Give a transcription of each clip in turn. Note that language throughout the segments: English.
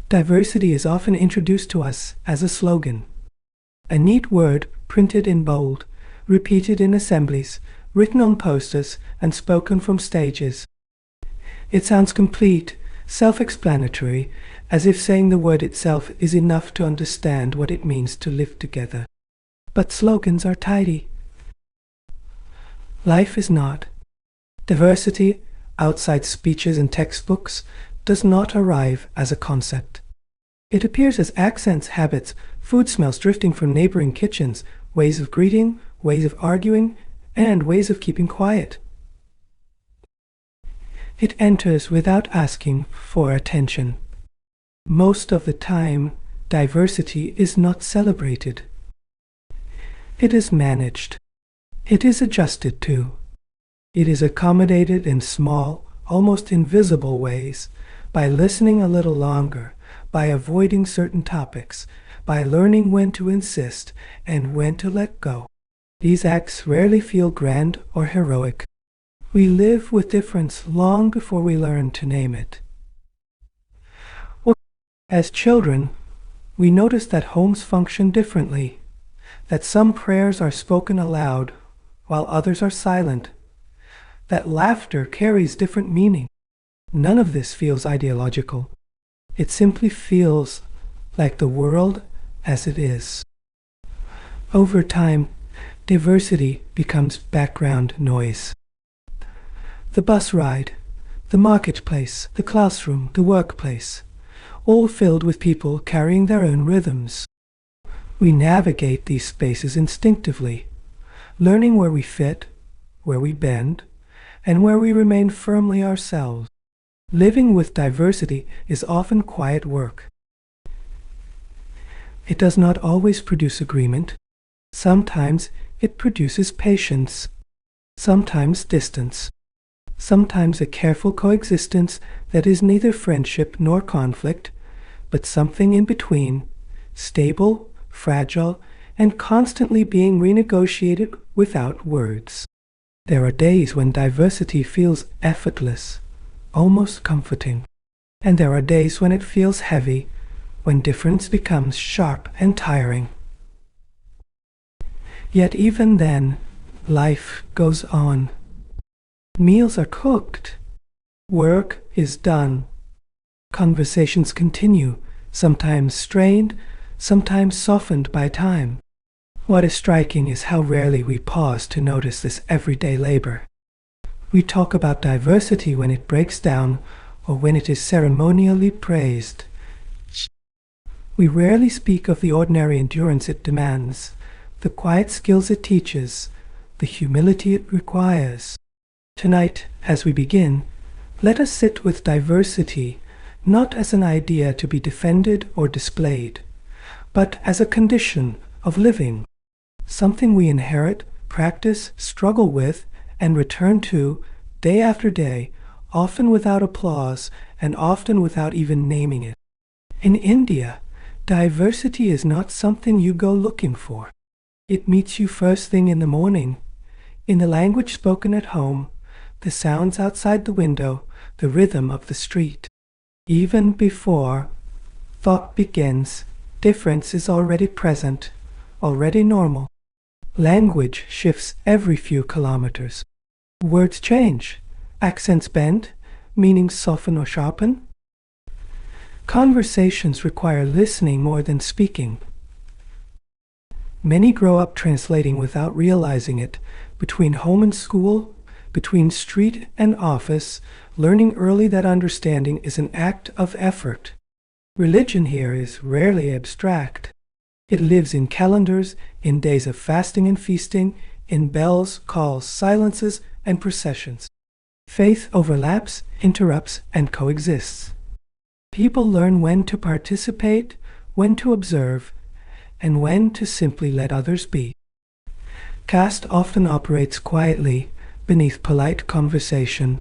Diversity is often introduced to us as a slogan, a neat word printed in bold, repeated in assemblies, written on posters, and spoken from stages. It sounds complete, self-explanatory, as if saying the word itself is enough to understand what it means to live together. But slogans are tidy. Life is not. Diversity, outside speeches and textbooks, does not arrive as a concept. It appears as accents, habits, food smells drifting from neighboring kitchens, ways of greeting, ways of arguing, and ways of keeping quiet. It enters without asking for attention. Most of the time, diversity is not celebrated. It is managed. It is adjusted to. It is accommodated in small, almost invisible ways, by listening a little longer, by avoiding certain topics, by learning when to insist and when to let go. These acts rarely feel grand or heroic. We live with difference long before we learn to name it. As children, we notice that homes function differently, that some prayers are spoken aloud while others are silent, that laughter carries different meaning. None of this feels ideological. It simply feels like the world as it is. Over time, diversity becomes background noise. The bus ride, the marketplace, the classroom, the workplace, all filled with people carrying their own rhythms. We navigate these spaces instinctively, learning where we fit, where we bend, and where we remain firmly ourselves. Living with diversity is often quiet work. It does not always produce agreement. Sometimes it produces patience, sometimes distance, sometimes a careful coexistence that is neither friendship nor conflict, but something in between, stable, fragile, and constantly being renegotiated without words. There are days when diversity feels effortless, almost comforting, and there are days when it feels heavy, when difference becomes sharp and tiring. Yet even then, life goes on. Meals are cooked. Work is done. Conversations continue, sometimes strained, sometimes softened by time. What is striking is how rarely we pause to notice this everyday labor. We talk about diversity when it breaks down or when it is ceremonially praised. We rarely speak of the ordinary endurance it demands, the quiet skills it teaches, the humility it requires. Tonight, as we begin, let us sit with diversity not as an idea to be defended or displayed, but as a condition of living, something we inherit, practice, struggle with, and return to day after day, often without applause and often without even naming it. In India, diversity is not something you go looking for. It meets you first thing in the morning, in the language spoken at home, the sounds outside the window, the rhythm of the street. Even before thought begins, difference is already present, already normal. Language shifts every few kilometers. Words change, accents bend, meanings soften or sharpen. Conversations require listening more than speaking. Many grow up translating without realizing it, between home and school, between street and office, learning early that understanding is an act of effort. Religion here is rarely abstract. It lives in calendars, in days of fasting and feasting, in bells, calls, silences, and processions. Faith overlaps, interrupts, and coexists. People learn when to participate, when to observe, and when to simply let others be. Caste often operates quietly, beneath polite conversation.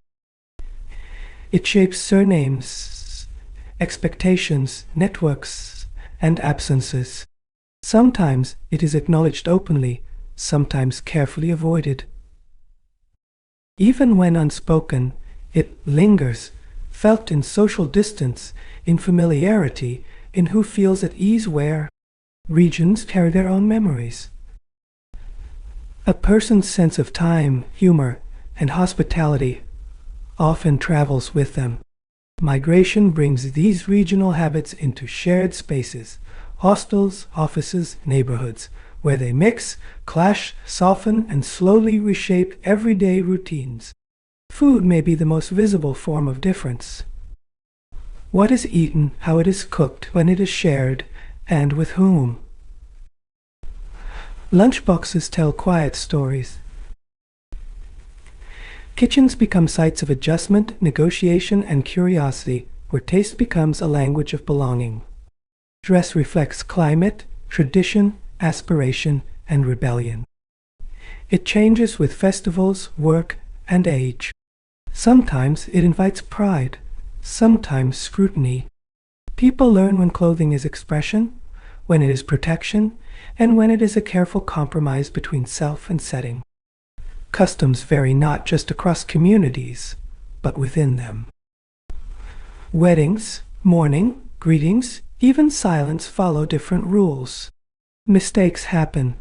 It shapes surnames, expectations, networks, and absences. Sometimes it is acknowledged openly, sometimes carefully avoided. Even when unspoken, it lingers, felt in social distance, in familiarity, in who feels at ease where. Regions carry their own memories. A person's sense of time, humor, and hospitality often travels with them. Migration brings these regional habits into shared spaces, hostels, offices, neighborhoods, where they mix, clash, soften, and slowly reshape everyday routines. Food may be the most visible form of difference. What is eaten, how it is cooked, when it is shared, and with whom. Lunchboxes tell quiet stories. Kitchens become sites of adjustment, negotiation, and curiosity, where taste becomes a language of belonging. Dress reflects climate, tradition, aspiration, and rebellion. It changes with festivals, work, and age. Sometimes it invites pride, sometimes scrutiny. People learn when clothing is expression, when it is protection, and when it is a careful compromise between self and setting. Customs vary not just across communities, but within them. Weddings, mourning, greetings, even silence follow different rules. Mistakes happen.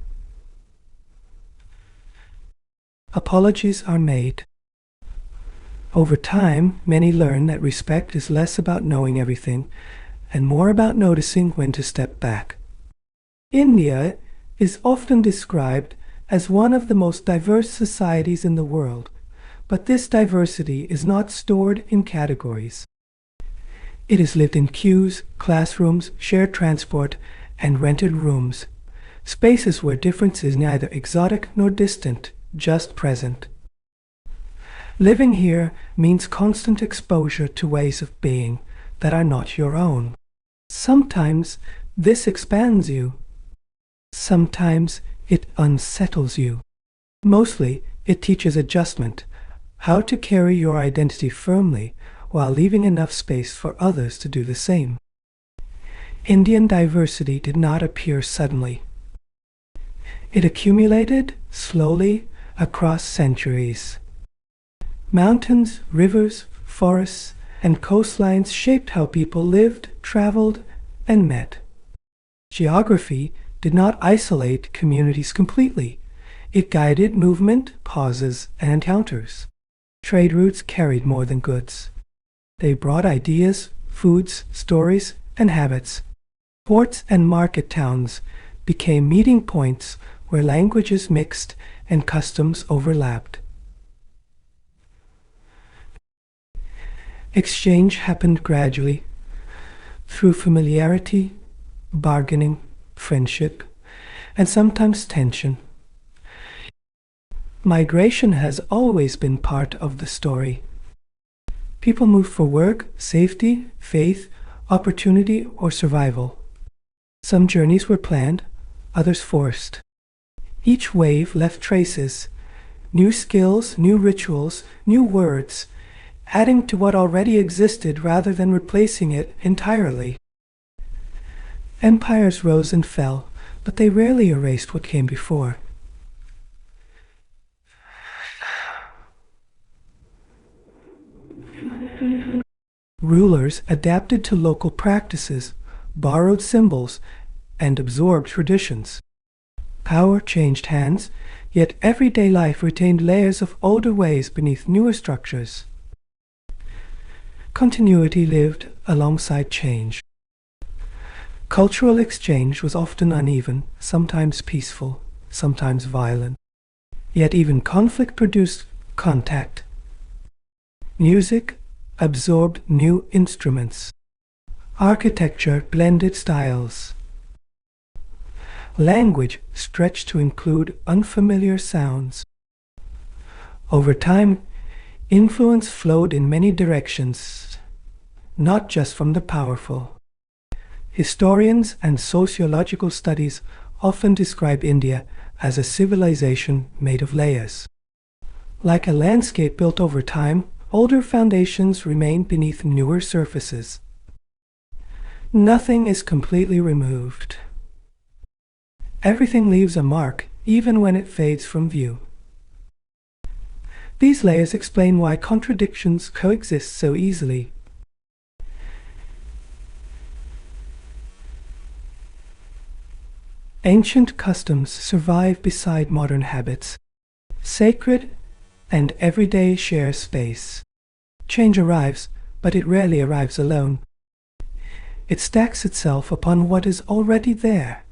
Apologies are made. Over time, many learn that respect is less about knowing everything and more about noticing when to step back. India is often described as one of the most diverse societies in the world, but this diversity is not stored in categories. It is lived in queues, classrooms, shared transport, and rented rooms, spaces where difference is neither exotic nor distant, just present. Living here means constant exposure to ways of being that are not your own. Sometimes this expands you. Sometimes it unsettles you. Mostly, it teaches adjustment, how to carry your identity firmly while leaving enough space for others to do the same. Indian diversity did not appear suddenly. It accumulated slowly across centuries. Mountains, rivers, forests, and coastlines shaped how people lived, traveled, and met. Geography did not isolate communities completely. It guided movement, pauses, and encounters. Trade routes carried more than goods. They brought ideas, foods, stories, and habits. Ports and market towns became meeting points where languages mixed and customs overlapped. Exchange happened gradually, through familiarity, bargaining, friendship, and sometimes tension. Migration has always been part of the story. People moved for work, safety, faith, opportunity, or survival. Some journeys were planned, others forced. Each wave left traces, new skills, new rituals, new words, adding to what already existed rather than replacing it entirely. Empires rose and fell, but they rarely erased what came before. Rulers adapted to local practices, borrowed symbols, and absorbed traditions. Power changed hands, yet everyday life retained layers of older ways beneath newer structures. Continuity lived alongside change. Cultural exchange was often uneven, sometimes peaceful, sometimes violent. Yet even conflict produced contact. Music absorbed new instruments. Architecture blended styles. Language stretched to include unfamiliar sounds. Over time, influence flowed in many directions, not just from the powerful. Historians and sociological studies often describe India as a civilization made of layers. Like a landscape built over time, older foundations remain beneath newer surfaces. Nothing is completely removed. Everything leaves a mark, even when it fades from view. These layers explain why contradictions coexist so easily. Ancient customs survive beside modern habits. Sacred and everyday share space. Change arrives, but it rarely arrives alone. It stacks itself upon what is already there,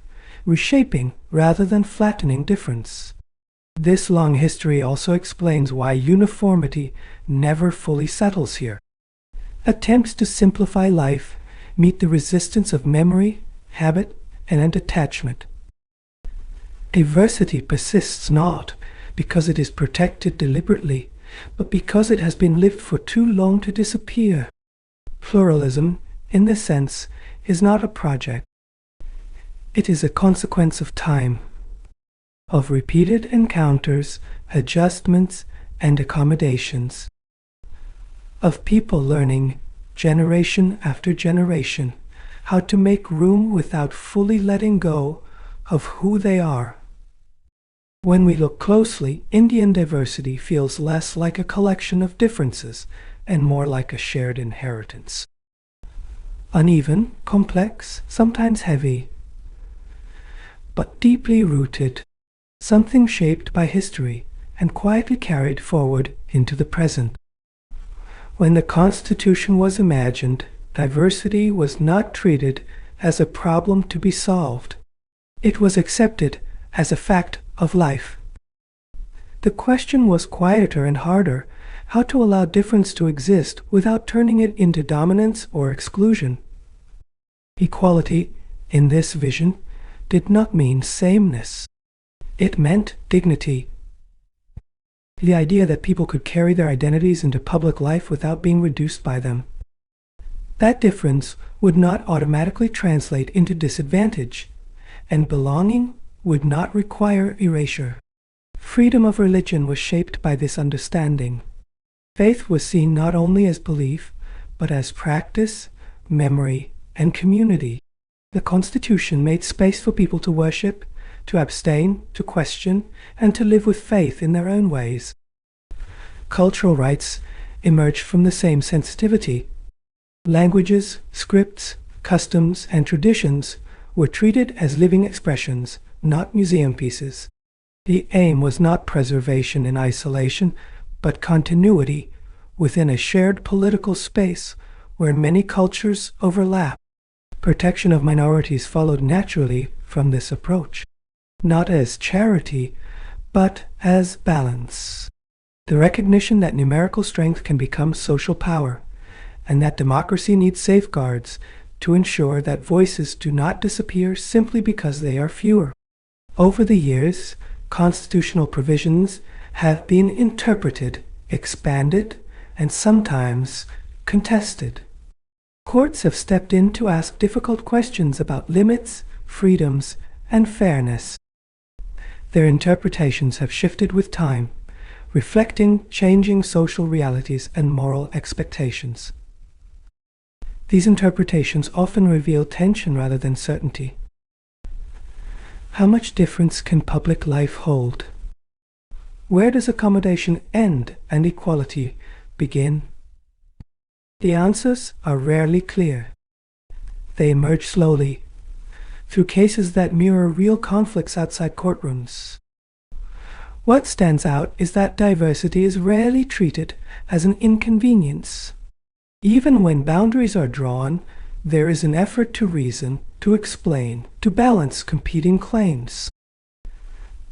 reshaping rather than flattening difference. This long history also explains why uniformity never fully settles here. Attempts to simplify life meet the resistance of memory, habit, and attachment. Diversity persists not because it is protected deliberately, but because it has been lived for too long to disappear. Pluralism, in this sense, is not a project. It is a consequence of time, of repeated encounters, adjustments, and accommodations, of people learning, generation after generation, how to make room without fully letting go of who they are. When we look closely, Indian diversity feels less like a collection of differences and more like a shared inheritance. Uneven, complex, sometimes heavy, but deeply rooted, something shaped by history and quietly carried forward into the present. When the Constitution was imagined, diversity was not treated as a problem to be solved. It was accepted as a fact of life. The question was quieter and harder: how to allow difference to exist without turning it into dominance or exclusion. Equality, in this vision, did not mean sameness. It meant dignity. The idea that people could carry their identities into public life without being reduced by them. That difference would not automatically translate into disadvantage, and belonging would not require erasure. Freedom of religion was shaped by this understanding. Faith was seen not only as belief, but as practice, memory, and community. The Constitution made space for people to worship, to abstain, to question, and to live with faith in their own ways. Cultural rights emerged from the same sensitivity. Languages, scripts, customs, and traditions were treated as living expressions, not museum pieces. The aim was not preservation in isolation, but continuity within a shared political space where many cultures overlap. Protection of minorities followed naturally from this approach, not as charity, but as balance. The recognition that numerical strength can become social power, and that democracy needs safeguards to ensure that voices do not disappear simply because they are fewer. Over the years, constitutional provisions have been interpreted, expanded, and sometimes contested. Courts have stepped in to ask difficult questions about limits, freedoms, and fairness. Their interpretations have shifted with time, reflecting changing social realities and moral expectations. These interpretations often reveal tension rather than certainty. How much difference can public life hold? Where does accommodation end and equality begin? The answers are rarely clear. They emerge slowly, through cases that mirror real conflicts outside courtrooms. What stands out is that diversity is rarely treated as an inconvenience. Even when boundaries are drawn, there is an effort to reason, to explain, to balance competing claims.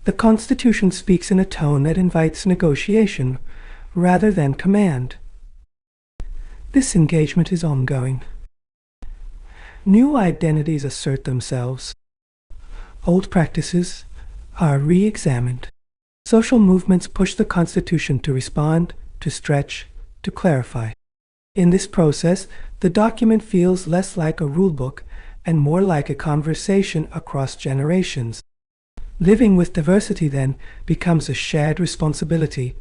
The Constitution speaks in a tone that invites negotiation rather than command. This engagement is ongoing. New identities assert themselves. Old practices are re-examined. Social movements push the Constitution to respond, to stretch, to clarify. In this process, the document feels less like a rulebook and more like a conversation across generations. Living with diversity, then, becomes a shared responsibility.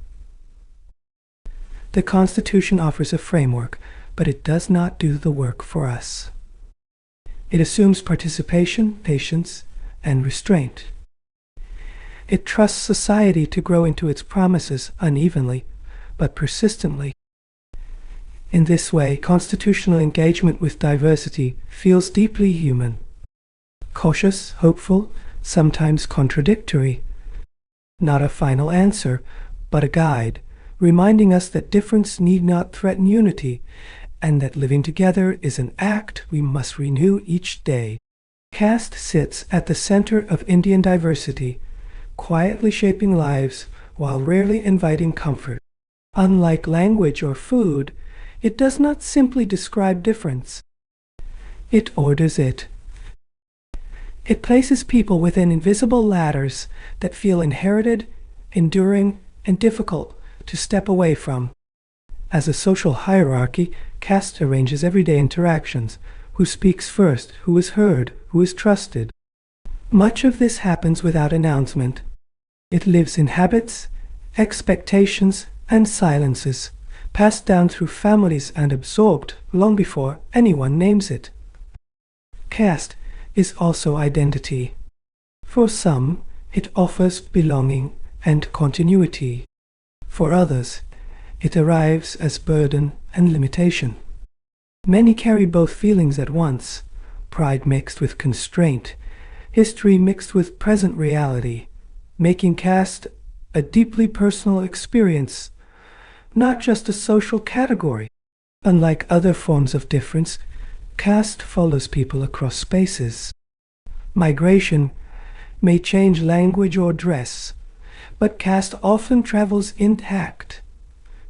The Constitution offers a framework, but it does not do the work for us. It assumes participation, patience, and restraint. It trusts society to grow into its promises unevenly, but persistently. In this way, constitutional engagement with diversity feels deeply human, cautious, hopeful, sometimes contradictory. Not a final answer, but a guide, reminding us that difference need not threaten unity, and that living together is an act we must renew each day. Caste sits at the center of Indian diversity, quietly shaping lives while rarely inviting comfort. Unlike language or food, it does not simply describe difference. It orders it. It places people within invisible ladders that feel inherited, enduring, and difficult to step away from. As a social hierarchy, caste arranges everyday interactions: who speaks first, who is heard, who is trusted. Much of this happens without announcement. It lives in habits, expectations, and silences, passed down through families and absorbed long before anyone names it. Caste is also identity. For some, it offers belonging and continuity. For others, it arrives as burden and limitation. Many carry both feelings at once: pride mixed with constraint, history mixed with present reality, making caste a deeply personal experience, not just a social category. Unlike other forms of difference, caste follows people across spaces. Migration may change language or dress, but caste often travels intact,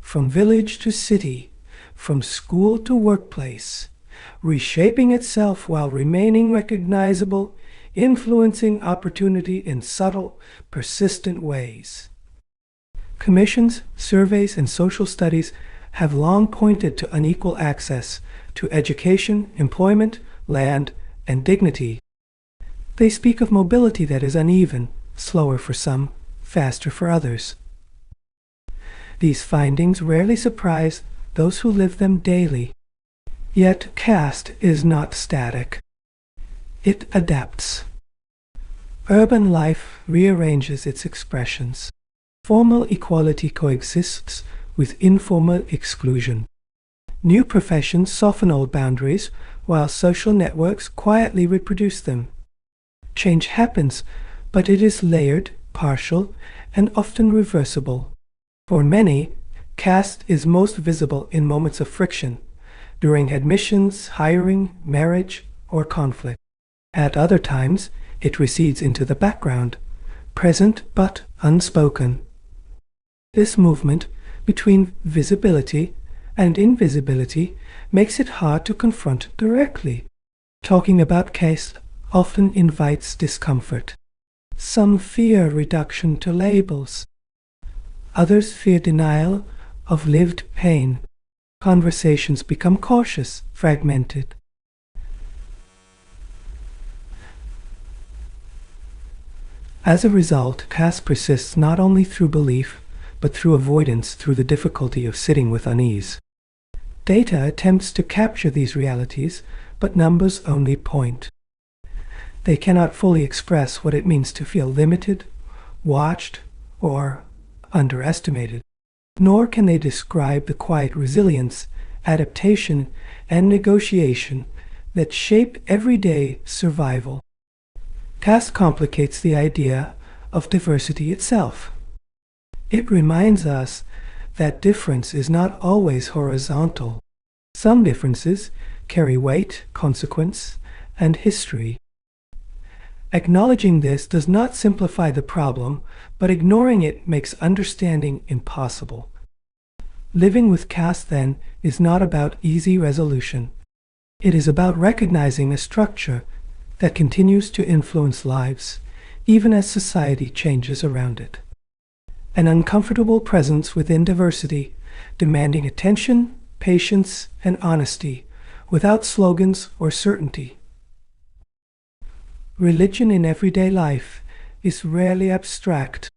from village to city, from school to workplace, reshaping itself while remaining recognizable, influencing opportunity in subtle, persistent ways. Commissions, surveys, and social studies have long pointed to unequal access to education, employment, land, and dignity. They speak of mobility that is uneven, slower for some, faster for others. These findings rarely surprise those who live them daily. Yet caste is not static. It adapts. Urban life rearranges its expressions. Formal equality coexists with informal exclusion. New professions soften old boundaries, while social networks quietly reproduce them. Change happens, but it is layered, partial, and often reversible. For many, caste is most visible in moments of friction, during admissions, hiring, marriage, or conflict. At other times, it recedes into the background, present but unspoken. This movement between visibility and invisibility makes it hard to confront directly. Talking about caste often invites discomfort. Some fear reduction to labels. Others fear denial of lived pain. Conversations become cautious, fragmented. As a result, caste persists not only through belief, but through avoidance, through the difficulty of sitting with unease. Data attempts to capture these realities, but numbers only point. They cannot fully express what it means to feel limited, watched, or underestimated. Nor can they describe the quiet resilience, adaptation, and negotiation that shape everyday survival. Caste complicates the idea of diversity itself. It reminds us that difference is not always horizontal. Some differences carry weight, consequence, and history. Acknowledging this does not simplify the problem, but ignoring it makes understanding impossible. Living with caste, then, is not about easy resolution. It is about recognizing a structure that continues to influence lives, even as society changes around it. An uncomfortable presence within diversity, demanding attention, patience, and honesty, without slogans or certainty. Religion in everyday life is rarely abstract.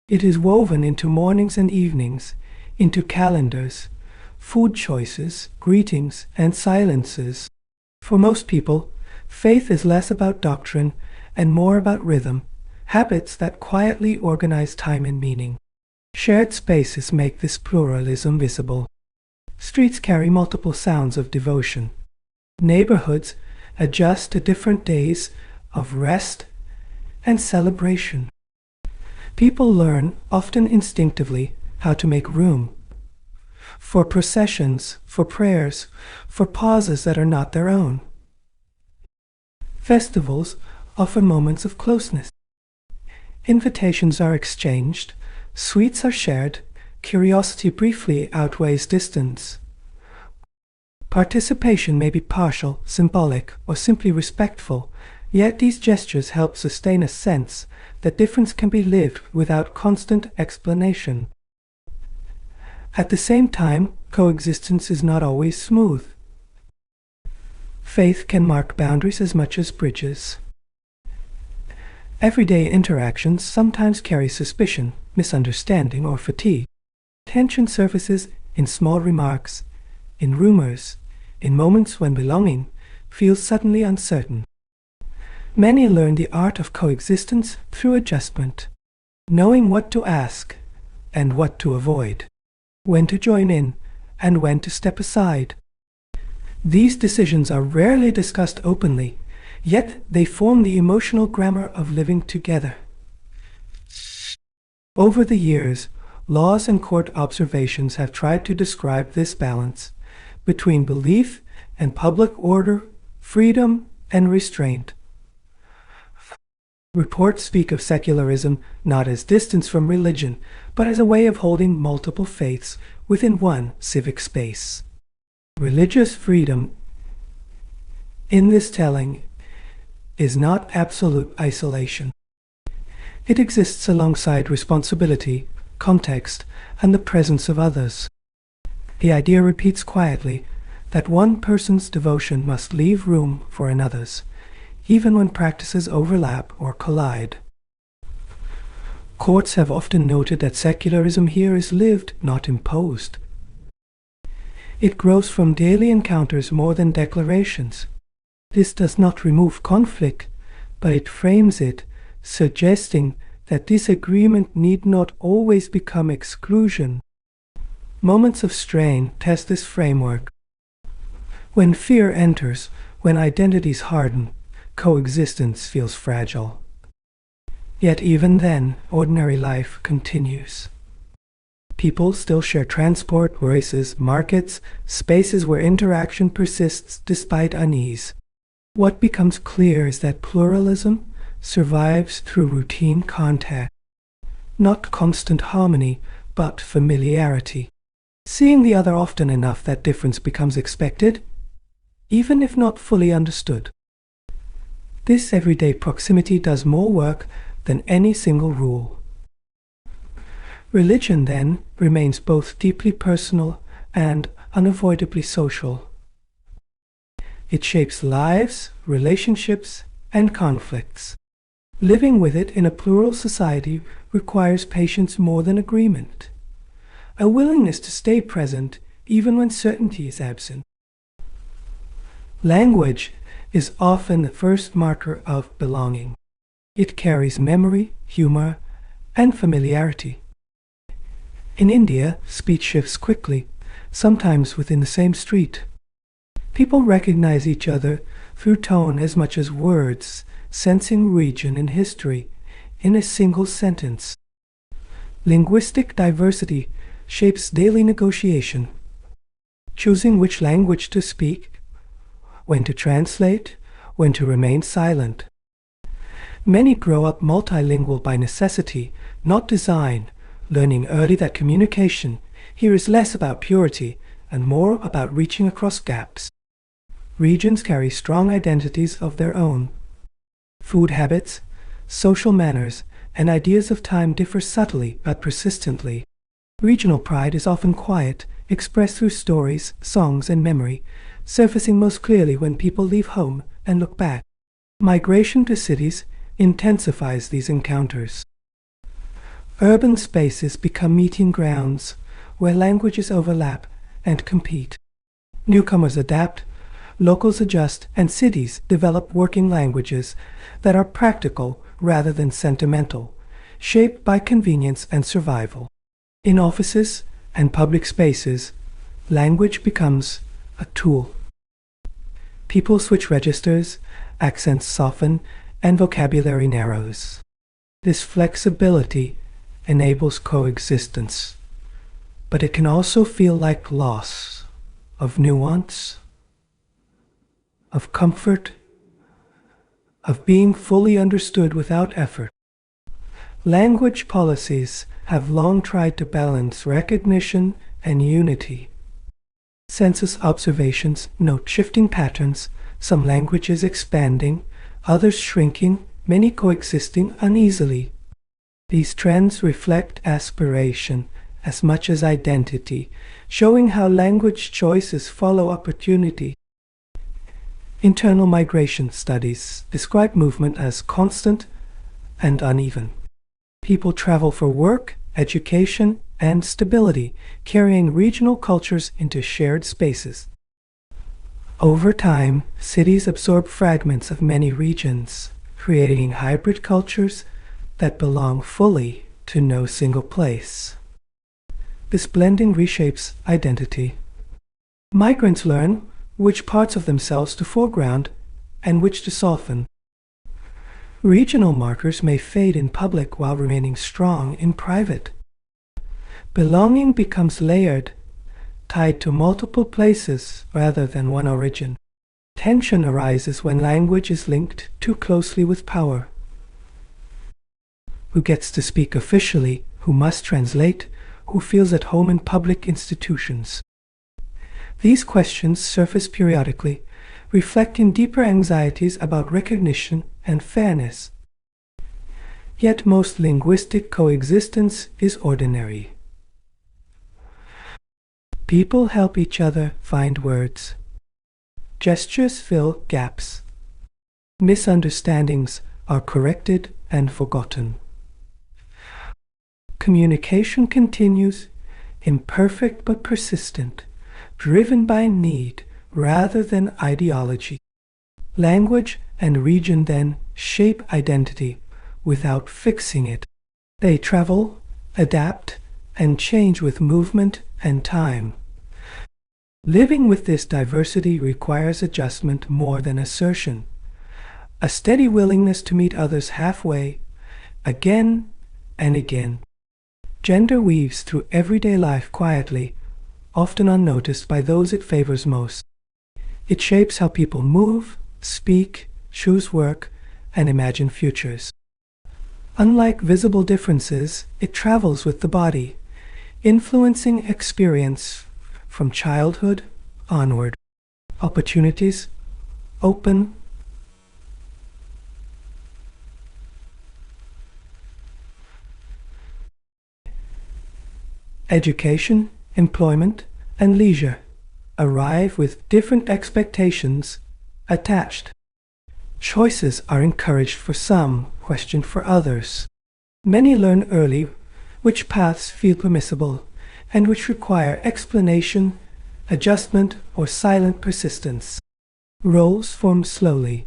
It is woven into mornings and evenings, into calendars, food choices, greetings, and silences. For most people, faith is less about doctrine and more about rhythm, habits that quietly organize time and meaning. Shared spaces make this pluralism visible. Streets carry multiple sounds of devotion. Neighborhoods adjust to different days of rest and celebration. People learn, often instinctively, how to make room for processions, for prayers, for pauses that are not their own. Festivals offer moments of closeness. Invitations are exchanged, sweets are shared, curiosity briefly outweighs distance. Participation may be partial, symbolic, or simply respectful, yet these gestures help sustain a sense that difference can be lived without constant explanation. At the same time, coexistence is not always smooth. Faith can mark boundaries as much as bridges. Everyday interactions sometimes carry suspicion, misunderstanding, or fatigue. Tension surfaces in small remarks, in rumors, in moments when belonging feels suddenly uncertain. Many learn the art of coexistence through adjustment, knowing what to ask and what to avoid, when to join in and when to step aside. These decisions are rarely discussed openly, yet they form the emotional grammar of living together. Over the years, laws and court observations have tried to describe this balance between belief and public order, freedom and restraint. Reports speak of secularism not as distance from religion, but as a way of holding multiple faiths within one civic space. Religious freedom, in this telling, is not absolute isolation. It exists alongside responsibility, context, and the presence of others. The idea repeats quietly that one person's devotion must leave room for another's, even when practices overlap or collide. Courts have often noted that secularism here is lived, not imposed. It grows from daily encounters more than declarations. This does not remove conflict, but it frames it, suggesting that disagreement need not always become exclusion. Moments of strain test this framework. When fear enters, when identities harden, coexistence feels fragile. Yet even then, ordinary life continues. People still share transport, races, markets, spaces where interaction persists despite unease. What becomes clear is that pluralism survives through routine contact, not constant harmony, but familiarity. Seeing the other often enough that difference becomes expected, even if not fully understood. This everyday proximity does more work than any single rule. Religion, then, remains both deeply personal and unavoidably social. It shapes lives, relationships, and conflicts. Living with it in a plural society requires patience more than agreement, a willingness to stay present even when certainty is absent. Language is often the first marker of belonging. It carries memory, humor, and familiarity. In India, speech shifts quickly, sometimes within the same street. People recognize each other through tone as much as words, sensing region and history in a single sentence. Linguistic diversity shapes daily negotiation, choosing which language to speak, when to translate, when to remain silent. Many grow up multilingual by necessity, not design, learning early that communication here is less about purity and more about reaching across gaps. Regions carry strong identities of their own. Food habits, social manners, and ideas of time differ subtly but persistently. Regional pride is often quiet, expressed through stories, songs, and memory, surfacing most clearly when people leave home and look back. Migration to cities intensifies these encounters. Urban spaces become meeting grounds where languages overlap and compete. Newcomers adapt, locals adjust, and cities develop working languages that are practical rather than sentimental, shaped by convenience and survival. In offices and public spaces, language becomes a tool. People switch registers, accents soften, and vocabulary narrows. This flexibility enables coexistence, but it can also feel like loss of nuance, of comfort, of being fully understood without effort. Language policies have long tried to balance recognition and unity. Census observations note shifting patterns, some languages expanding, others shrinking, many coexisting uneasily. These trends reflect aspiration as much as identity, showing how language choices follow opportunity. Internal migration studies describe movement as constant and uneven. People travel for work, education, and stability, carrying regional cultures into shared spaces. Over time, cities absorb fragments of many regions, creating hybrid cultures that belong fully to no single place. This blending reshapes identity. Migrants learn which parts of themselves to foreground and which to soften. Regional markers may fade in public while remaining strong in private. Belonging becomes layered, tied to multiple places rather than one origin. Tension arises when language is linked too closely with power. Who gets to speak officially? Who must translate? Who feels at home in public institutions? These questions surface periodically, reflecting deeper anxieties about recognition and fairness. Yet most linguistic coexistence is ordinary. People help each other find words. Gestures fill gaps. Misunderstandings are corrected and forgotten. Communication continues, imperfect but persistent, driven by need rather than ideology. Language and region then shape identity without fixing it. They travel, adapt, and change with movement and time. Living with this diversity requires adjustment more than assertion, a steady willingness to meet others halfway, again and again. Gender weaves through everyday life quietly, often unnoticed by those it favors most. It shapes how people move, speak, choose work, and imagine futures. Unlike visible differences, it travels with the body, influencing experience from childhood onward. Opportunities open. Education, employment, and leisure arrive with different expectations attached. Choices are encouraged for some, questioned for others. Many learn early which paths feel permissible and which require explanation, adjustment, or silent persistence. Roles form slowly,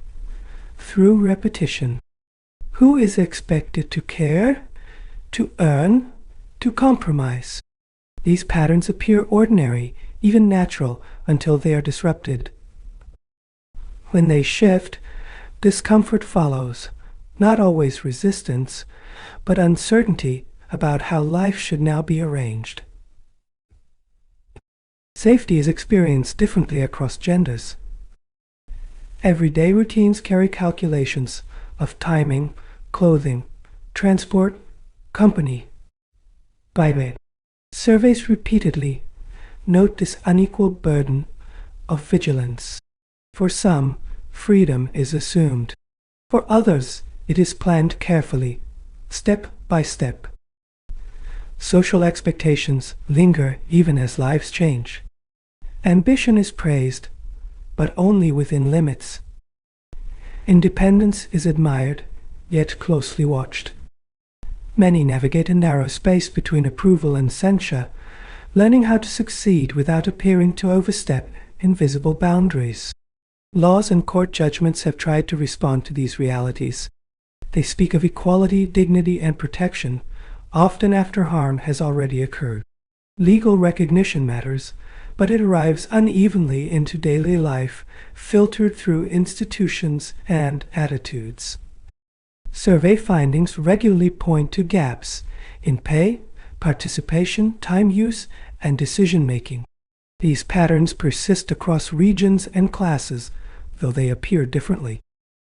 through repetition. Who is expected to care, to earn, to compromise? These patterns appear ordinary, even natural, until they are disrupted. When they shift, discomfort follows, not always resistance, but uncertainty about how life should now be arranged. Safety is experienced differently across genders. Everyday routines carry calculations of timing, clothing, transport, company. By the way, surveys repeatedly note this unequal burden of vigilance. For some, freedom is assumed. For others, it is planned carefully, step by step. Social expectations linger even as lives change. Ambition is praised, but only within limits. Independence is admired, yet closely watched. Many navigate a narrow space between approval and censure, learning how to succeed without appearing to overstep invisible boundaries. Laws and court judgments have tried to respond to these realities. They speak of equality, dignity, and protection, often after harm has already occurred. Legal recognition matters, but it arrives unevenly into daily life, filtered through institutions and attitudes. Survey findings regularly point to gaps in pay, participation, time use, and decision-making. These patterns persist across regions and classes, though they appear differently.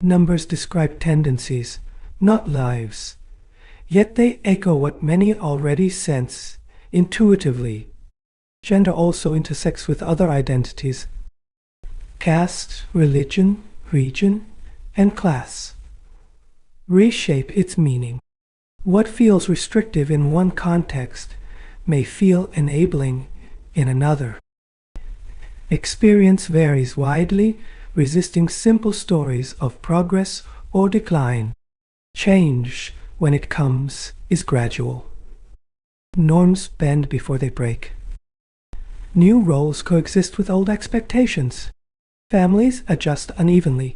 Numbers describe tendencies, not lives. Yet they echo what many already sense intuitively. Gender also intersects with other identities: caste, religion, region, and class. Reshape its meaning. What feels restrictive in one context may feel enabling in another. Experience varies widely, resisting simple stories of progress or decline. Change, when it comes, is gradual. Norms bend before they break. New roles coexist with old expectations. Families adjust unevenly,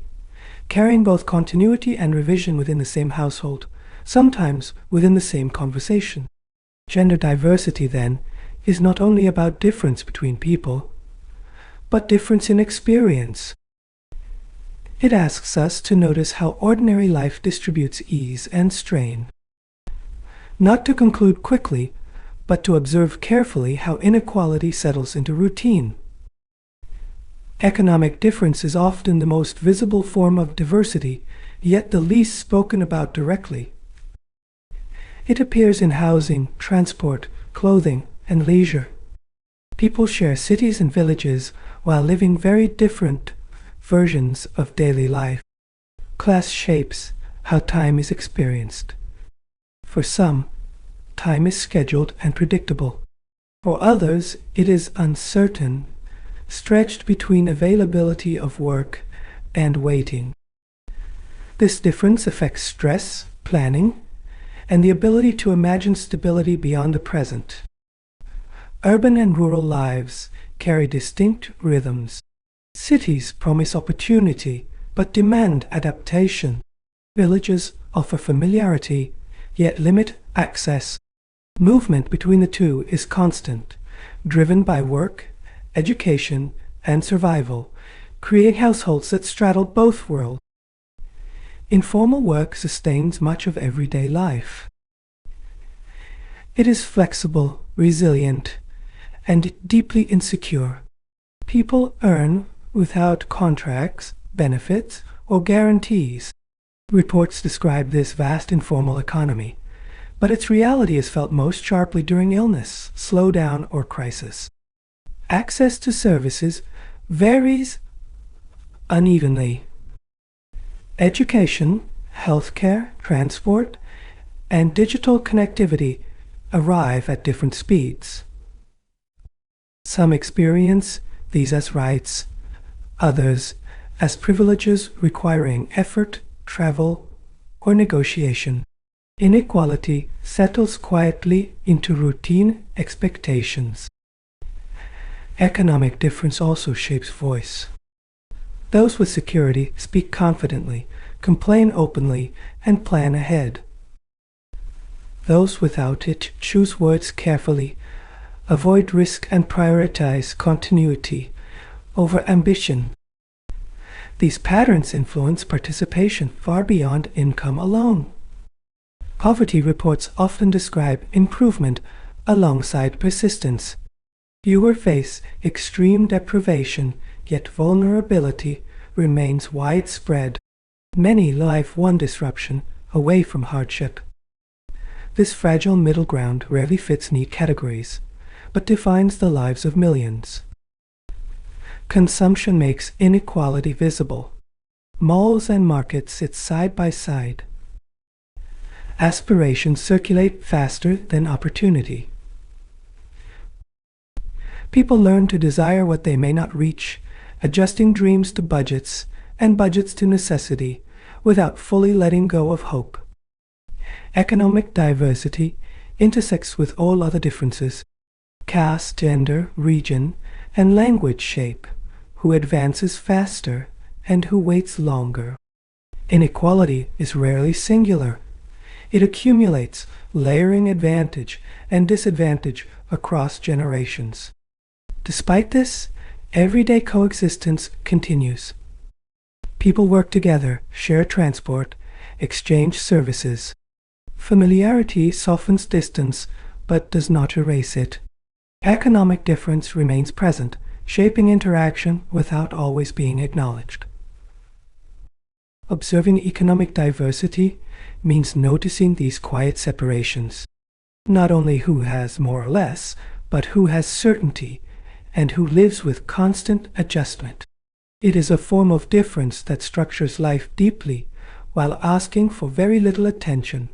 carrying both continuity and revision within the same household, sometimes within the same conversation. Gender diversity, then, is not only about difference between people, but difference in experience. It asks us to notice how ordinary life distributes ease and strain. Not to conclude quickly, but to observe carefully how inequality settles into routine. Economic difference is often the most visible form of diversity, yet the least spoken about directly. It appears in housing, transport, clothing, and leisure. People share cities and villages while living very different versions of daily life. Class shapes how time is experienced. For some, time is scheduled and predictable. For others, it is uncertain, stretched between availability of work and waiting. This difference affects stress, planning, and the ability to imagine stability beyond the present. Urban and rural lives carry distinct rhythms. Cities promise opportunity, but demand adaptation. Villages offer familiarity, yet limit access. Movement between the two is constant, driven by work, education, and survival, creating households that straddle both worlds. Informal work sustains much of everyday life. It is flexible, resilient, and deeply insecure. People earn without contracts, benefits, or guarantees. Reports describe this vast informal economy, but its reality is felt most sharply during illness, slowdown, or crisis. Access to services varies unevenly. Education, healthcare, transport, and digital connectivity arrive at different speeds. Some experience these as rights, others as privileges requiring effort, travel, or negotiation. Inequality settles quietly into routine expectations. Economic difference also shapes voice. Those with security speak confidently, complain openly, and plan ahead. Those without it choose words carefully, avoid risk, and prioritize continuity over ambition. These patterns influence participation far beyond income alone. Poverty reports often describe improvement alongside persistence. Fewer face extreme deprivation, yet vulnerability remains widespread. Many live one disruption away from hardship. This fragile middle ground rarely fits neat categories, but defines the lives of millions. Consumption makes inequality visible. Malls and markets sit side by side. Aspirations circulate faster than opportunity. People learn to desire what they may not reach, adjusting dreams to budgets and budgets to necessity, without fully letting go of hope. Economic diversity intersects with all other differences. Caste, gender, region, and language shape who advances faster and who waits longer. Inequality is rarely singular. It accumulates, layering advantage and disadvantage across generations. Despite this, everyday coexistence continues. People work together, share transport, exchange services. Familiarity softens distance, but does not erase it. Economic difference remains present, shaping interaction without always being acknowledged. Observing economic diversity means noticing these quiet separations. Not only who has more or less, but who has certainty, and who lives with constant adjustment. It is a form of difference that structures life deeply, while asking for very little attention.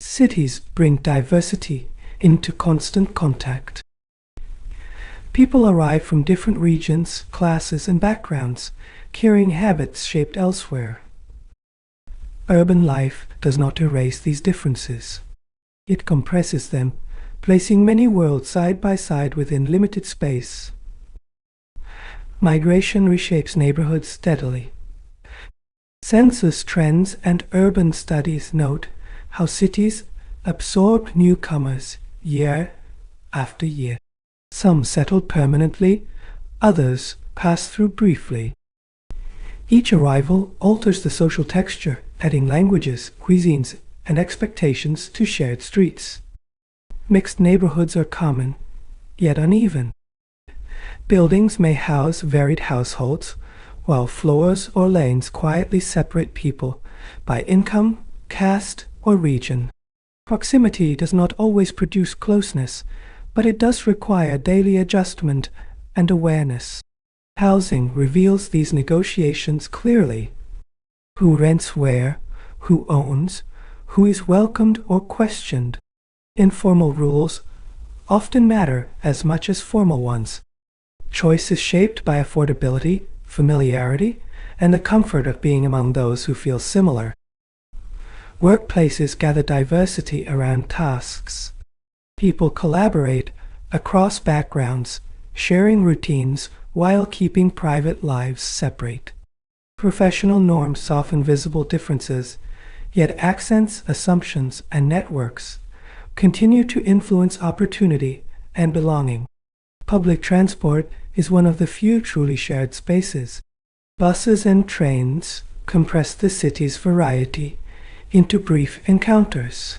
Cities bring diversity into constant contact. People arrive from different regions, classes, and backgrounds, carrying habits shaped elsewhere. Urban life does not erase these differences. It compresses them, placing many worlds side by side within limited space. Migration reshapes neighborhoods steadily. Census trends and urban studies note how cities absorb newcomers year after year. Some settle permanently, others pass through briefly. Each arrival alters the social texture, adding languages, cuisines, and expectations to shared streets. Mixed neighborhoods are common, yet uneven. Buildings may house varied households, while floors or lanes quietly separate people by income, caste, or region. Proximity does not always produce closeness, but it does require daily adjustment and awareness. Housing reveals these negotiations clearly. Who rents where, who owns, who is welcomed or questioned. Informal rules often matter as much as formal ones. Choice is shaped by affordability, familiarity, and the comfort of being among those who feel similar. Workplaces gather diversity around tasks. People collaborate across backgrounds, sharing routines while keeping private lives separate. Professional norms soften visible differences, yet accents, assumptions, and networks continue to influence opportunity and belonging. Public transport is one of the few truly shared spaces. Buses and trains compress the city's variety into brief encounters.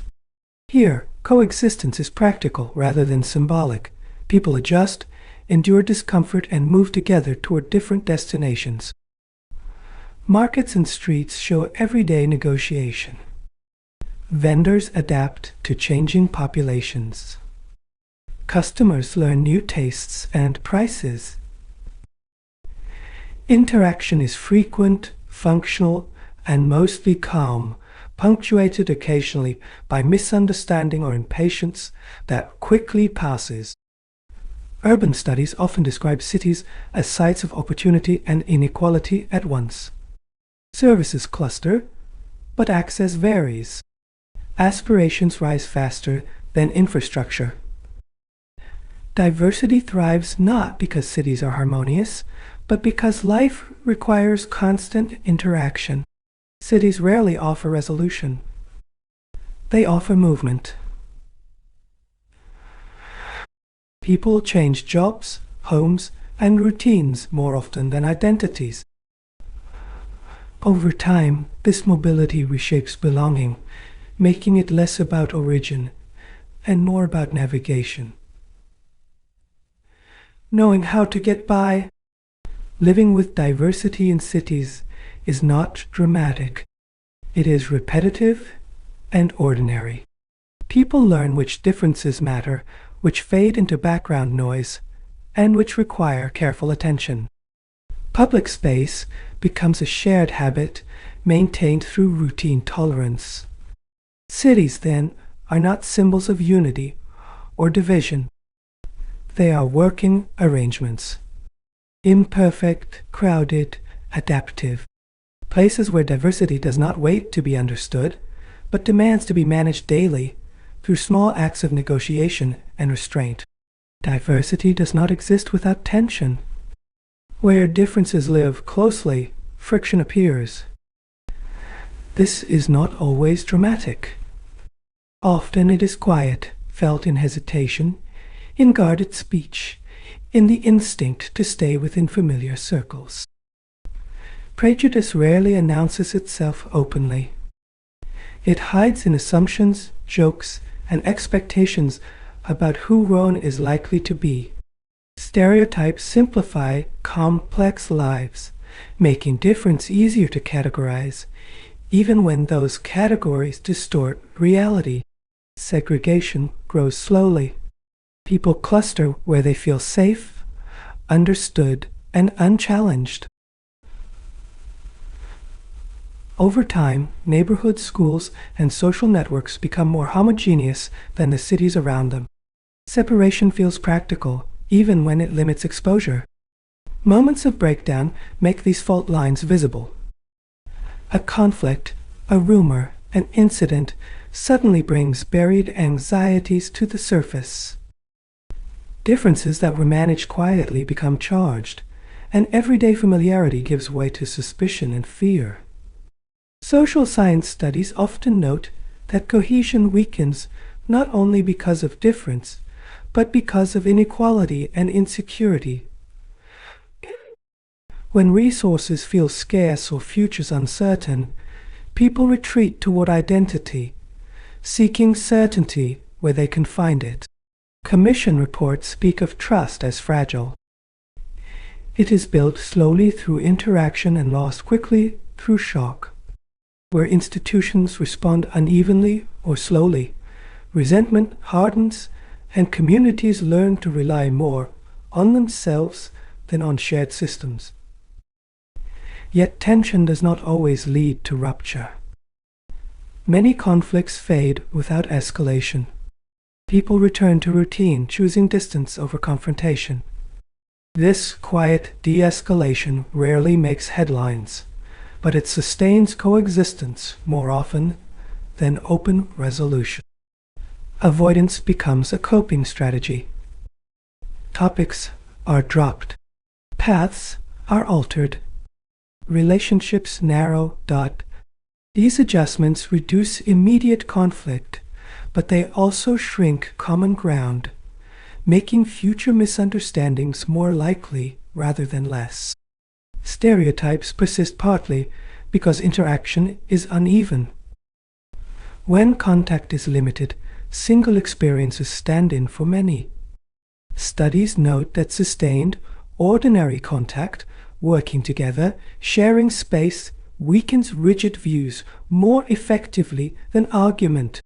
Here, coexistence is practical rather than symbolic. People adjust, endure discomfort, and move together toward different destinations. Markets and streets show everyday negotiation. Vendors adapt to changing populations. Customers learn new tastes and prices. Interaction is frequent, functional, and mostly calm, punctuated occasionally by misunderstanding or impatience that quickly passes. Urban studies often describe cities as sites of opportunity and inequality at once. Services cluster, but access varies. Aspirations rise faster than infrastructure. Diversity thrives not because cities are harmonious, but because life requires constant interaction. Cities rarely offer resolution. They offer movement. People change jobs, homes, and routines more often than identities. Over time, this mobility reshapes belonging, making it less about origin and more about navigation. Knowing how to get by. Living with diversity in cities is not dramatic. It is repetitive and ordinary. People learn which differences matter, which fade into background noise, and which require careful attention. Public space becomes a shared habit maintained through routine tolerance. Cities, then, are not symbols of unity or division. They are working arrangements. Imperfect, crowded, adaptive. Places where diversity does not wait to be understood, but demands to be managed daily through small acts of negotiation and restraint. Diversity does not exist without tension. Where differences live closely, friction appears. This is not always dramatic. Often it is quiet, felt in hesitation, in guarded speech, in the instinct to stay within familiar circles. Prejudice rarely announces itself openly. It hides in assumptions, jokes, and expectations about who one is likely to be. Stereotypes simplify complex lives, making difference easier to categorize, even when those categories distort reality. Segregation grows slowly. People cluster where they feel safe, understood, and unchallenged. Over time, neighborhoods, schools, and social networks become more homogeneous than the cities around them. Separation feels practical, even when it limits exposure. Moments of breakdown make these fault lines visible. A conflict, a rumor, an incident suddenly brings buried anxieties to the surface. Differences that were managed quietly become charged, and everyday familiarity gives way to suspicion and fear. Social science studies often note that cohesion weakens not only because of difference, but because of inequality and insecurity. When resources feel scarce or futures uncertain, people retreat toward identity, seeking certainty where they can find it. Commission reports speak of trust as fragile. It is built slowly through interaction and lost quickly through shock. Where institutions respond unevenly or slowly, resentment hardens, and communities learn to rely more on themselves than on shared systems. Yet tension does not always lead to rupture. Many conflicts fade without escalation. People return to routine, choosing distance over confrontation. This quiet de-escalation rarely makes headlines, but it sustains coexistence more often than open resolution. Avoidance becomes a coping strategy. Topics are dropped. Paths are altered. Relationships narrow. These adjustments reduce immediate conflict, but they also shrink common ground, making future misunderstandings more likely rather than less. Stereotypes persist partly because interaction is uneven. When contact is limited, single experiences stand in for many. Studies note that sustained, ordinary contact, working together, sharing space, weakens rigid views more effectively than argument.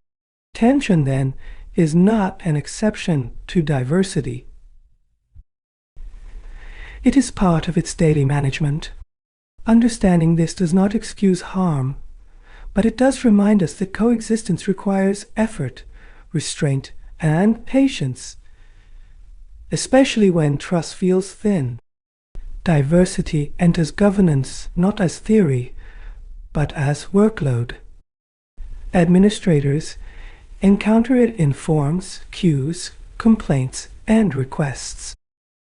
Tension, then, is not an exception to diversity. It is part of its daily management. Understanding this does not excuse harm, but it does remind us that coexistence requires effort, restraint, and patience, especially when trust feels thin. Diversity enters governance not as theory, but as workload. Administrators encounter it in forms, cues, complaints, and requests.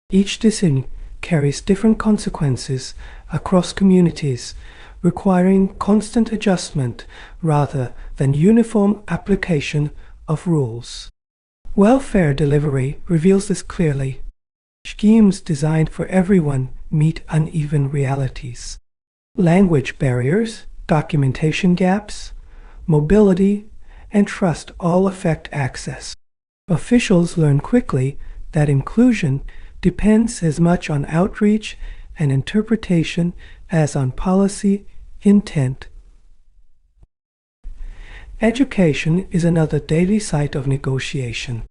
Each decision carries different consequences across communities, requiring constant adjustment rather than uniform application of rules. Welfare delivery reveals this clearly. Schemes designed for everyone meet uneven realities. Language barriers, documentation gaps, mobility, and trust all affect access. Officials learn quickly that inclusion depends as much on outreach and interpretation as on policy intent. Education is another daily site of negotiation.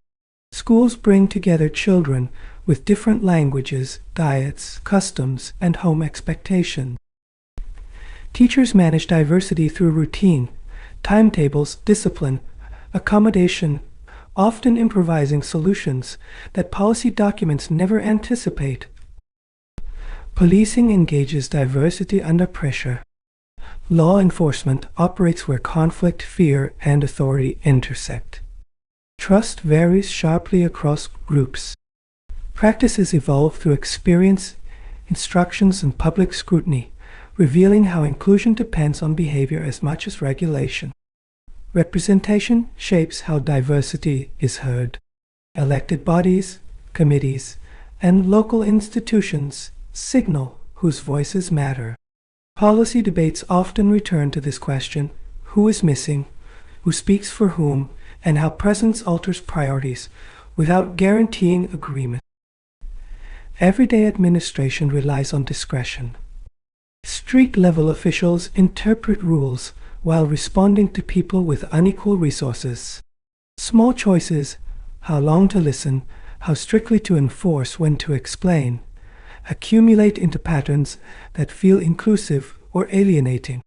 Schools bring together children with different languages, diets, customs, and home expectations. Teachers manage diversity through routine, timetables, discipline, accommodation, often improvising solutions that policy documents never anticipate. Policing engages diversity under pressure. Law enforcement operates where conflict, fear, and authority intersect. Trust varies sharply across groups. Practices evolve through experience, instructions, and public scrutiny, revealing how inclusion depends on behavior as much as regulation. Representation shapes how diversity is heard. Elected bodies, committees, and local institutions signal whose voices matter. Policy debates often return to this question: who is missing, who speaks for whom, and how presence alters priorities without guaranteeing agreement. Everyday administration relies on discretion. Street-level officials interpret rules while responding to people with unequal resources. Small choices, how long to listen, how strictly to enforce, when to explain, accumulate into patterns that feel inclusive or alienating.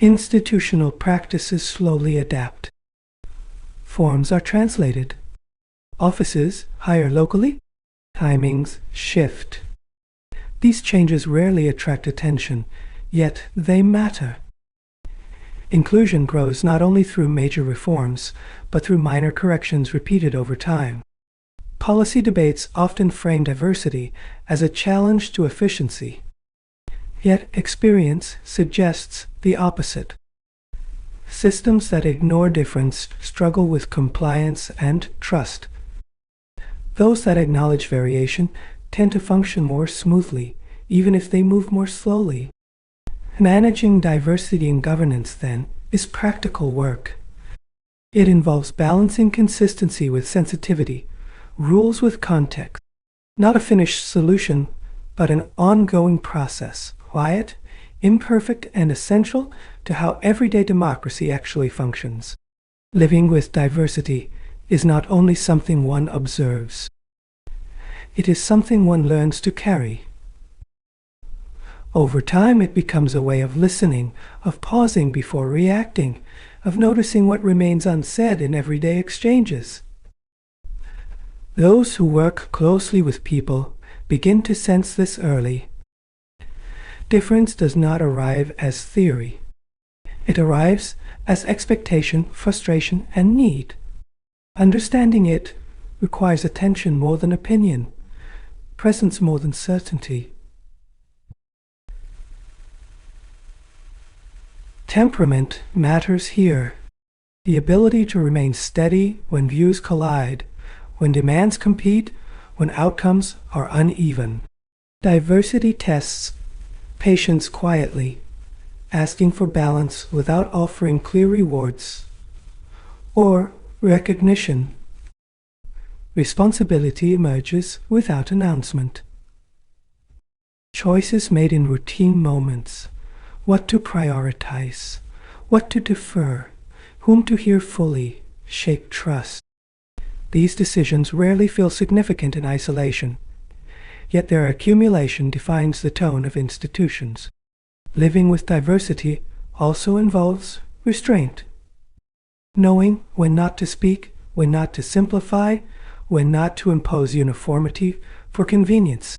Institutional practices slowly adapt. Forms are translated. Offices hire locally. Timings shift. These changes rarely attract attention, yet they matter. Inclusion grows not only through major reforms, but through minor corrections repeated over time. Policy debates often frame diversity as a challenge to efficiency. Yet experience suggests the opposite. Systems that ignore difference struggle with compliance and trust. Those that acknowledge variation tend to function more smoothly, even if they move more slowly. Managing diversity in governance, then, is practical work. It involves balancing consistency with sensitivity, rules with context. Not a finished solution, but an ongoing process, quiet, imperfect, and essential to how everyday democracy actually functions. Living with diversity is not only something one observes. It is something one learns to carry. Over time, it becomes a way of listening, of pausing before reacting, of noticing what remains unsaid in everyday exchanges. Those who work closely with people begin to sense this early. Difference does not arrive as theory. It arrives as expectation, frustration, and need. Understanding it requires attention more than opinion, presence more than certainty. Temperament matters here. The ability to remain steady when views collide, when demands compete, when outcomes are uneven. Diversity tests patience quietly, asking for balance without offering clear rewards, or recognition. Responsibility emerges without announcement. Choices made in routine moments: what to prioritize, what to defer, whom to hear fully, shape trust. These decisions rarely feel significant in isolation, yet their accumulation defines the tone of institutions. Living with diversity also involves restraint. Knowing when not to speak, when not to simplify, when not to impose uniformity for convenience.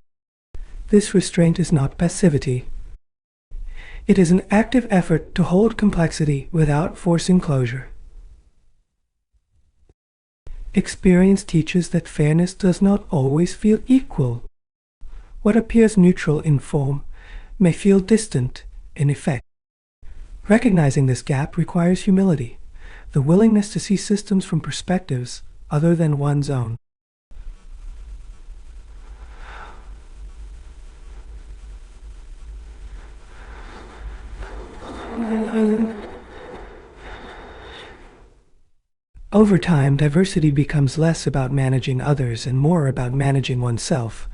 This restraint is not passivity. It is an active effort to hold complexity without forcing closure. Experience teaches that fairness does not always feel equal. What appears neutral in form may feel distant in effect. Recognizing this gap requires humility, the willingness to see systems from perspectives other than one's own. Over time, diversity becomes less about managing others and more about managing oneself.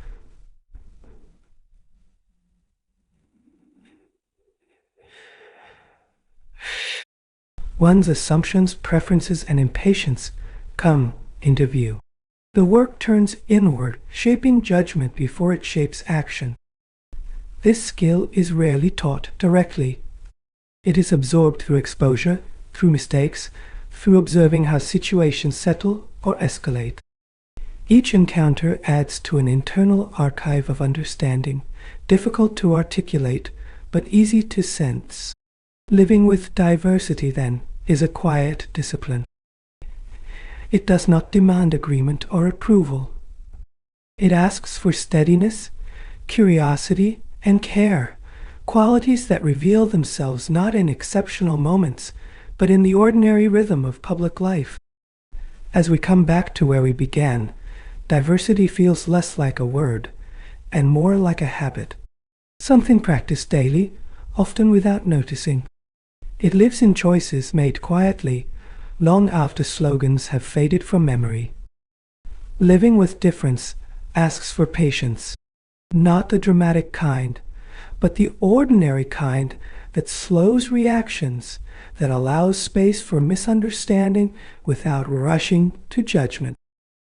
One's assumptions, preferences, and impatience come into view. The work turns inward, shaping judgment before it shapes action. This skill is rarely taught directly. It is absorbed through exposure, through mistakes, through observing how situations settle or escalate. Each encounter adds to an internal archive of understanding, difficult to articulate, but easy to sense. Living with diversity, then, is a quiet discipline. It does not demand agreement or approval. It asks for steadiness, curiosity, and care, qualities that reveal themselves not in exceptional moments, but in the ordinary rhythm of public life. As we come back to where we began, diversity feels less like a word and more like a habit, something practiced daily, often without noticing. It lives in choices made quietly, long after slogans have faded from memory. Living with difference asks for patience, not the dramatic kind, but the ordinary kind that slows reactions, that allows space for misunderstanding without rushing to judgment.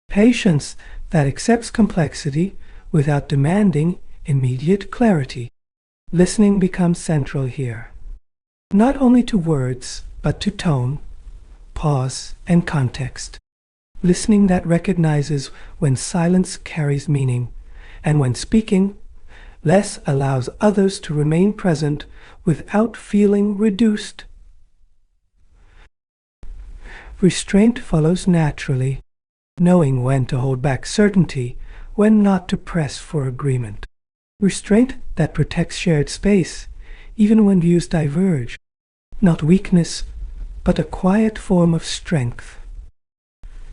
Patience that accepts complexity without demanding immediate clarity. Listening becomes central here, not only to words, but to tone, pause, and context. Listening that recognizes when silence carries meaning, and when speaking, less allows others to remain present without feeling reduced. Restraint follows naturally, knowing when to hold back certainty, when not to press for agreement. Restraint that protects shared space, even when views diverge. Not weakness, but a quiet form of strength.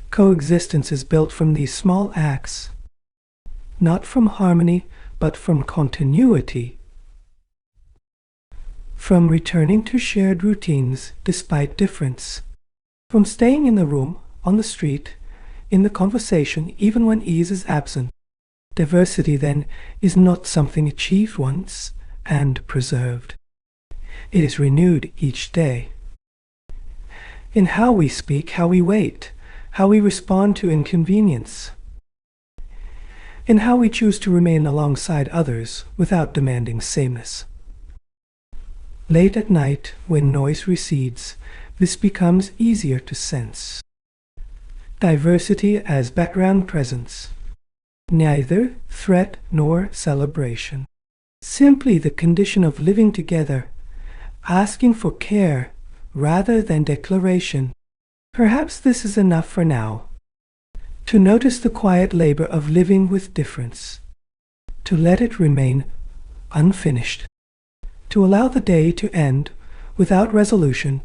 Coexistence is built from these small acts, not from harmony, but from continuity. From returning to shared routines despite difference. From staying in the room, on the street, in the conversation, even when ease is absent. Diversity, then, is not something achieved once and preserved. It is renewed each day. In how we speak, how we wait, how we respond to inconvenience. In how we choose to remain alongside others without demanding sameness. Late at night, when noise recedes, this becomes easier to sense. Diversity as background presence. Neither threat nor celebration. Simply the condition of living together, asking for care rather than declaration. Perhaps this is enough for now. To notice the quiet labor of living with difference. To let it remain unfinished. To allow the day to end without resolution,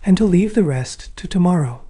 and to leave the rest to tomorrow.